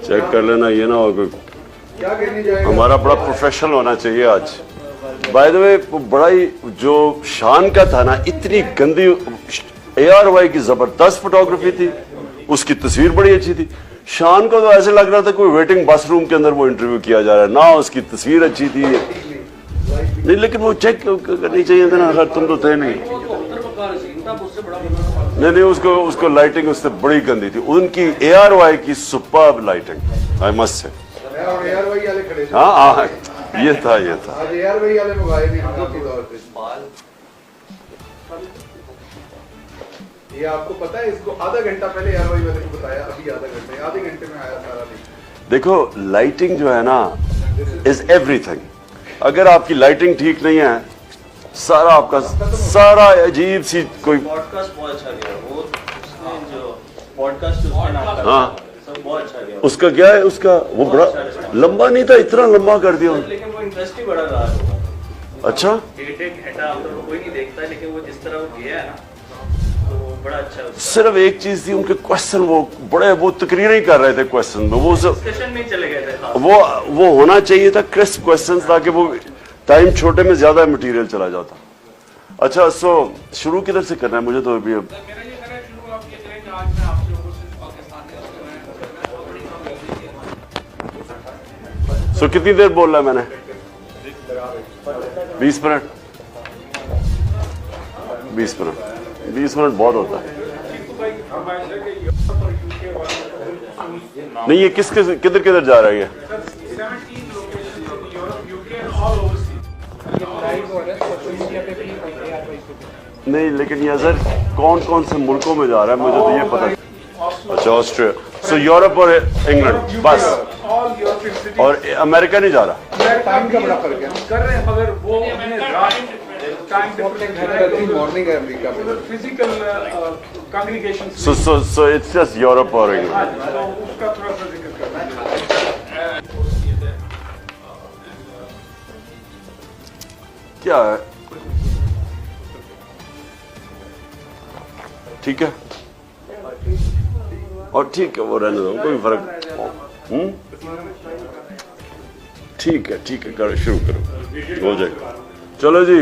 Check कर लेना, ये ना हो हमारा बड़ा प्रोफेशनल होना चाहिए आज। बाय द वे बड़ा ही जो शान का था ना, इतनी गंदी ARY की जबरदस्त फोटोग्राफी थी, उसकी तस्वीर बड़ी अच्छी थी। शान को तो ऐसे लग रहा था कोई वेटिंग बस रूम के अंदर वो इंटरव्यू किया जा रहा है ना, उसकी तस्वीर अच्छी थी नहीं, लेकिन वो चेक करनी चाहिए था ना, अगर तुम तो थे नहीं। नहीं, उसको लाइटिंग उससे बड़ी गंदी थी, उनकी ARY की superb lighting, I must say. हाँ, ये था ये आपको पता है, इसको आधा घंटा पहले ARY वाले को बताया, अभी आधे घंटे में आया सारा। देखो लाइटिंग जो है ना इज एवरीथिंग। अगर आपकी लाइटिंग ठीक नहीं है, सारा आपका सारा अजीब सी कोई पॉडकास्ट बहुत अच्छा गया, वो जो पॉडकास्ट उसका नाम था, हाँ सब बहुत अच्छा गया। उसका क्या है, उसका वो बड़ा लंबा नहीं था, इतना लंबा कर दिया, लेकिन वो इंटरेस्ट ही बड़ा रहा। अच्छा एक घंटा तो कोई नहीं देखता, लेकिन वो जिस तरह वो गया है ना, तो बड़ा अच्छा। सिर्फ एक चीज थी, उनके क्वेश्चन वो तकरीर ही कर रहे थे क्वेश्चन में, वो सब डिस्कशन में चले गए थे। वो होना चाहिए था क्रिस्प क्वेश्चन, ताकि वो टाइम छोटे में ज्यादा मटेरियल चला जाता। अच्छा, सो शुरू किधर से करना है मुझे तो अभी कितनी देर बोल रहा है मैंने? 20 मिनट 20 मिनट बहुत होता है। नहीं, ये किधर जा रहा है ये? नहीं, लेकिन ये सर कौन से मुल्कों में जा रहा है मुझे तो ये पता। अच्छा, ऑस्ट्रेलिया, सो यूरोप और इंग्लैंड बस, और अमेरिका नहीं जा रहा। टाइम का बड़ा फर्क है, कर रहे हैं मगर वो मॉर्निंग है अमेरिका में, physical communication. So it's just Europe और इंग्लैंड। उसका थोड़ा सा जिक्र करना है। क्या है, ठीक है, और ठीक है, वो रहने दो, कोई फर्क। ठीक है, करो, शुरू करो, हो जाएगा। चलो जी।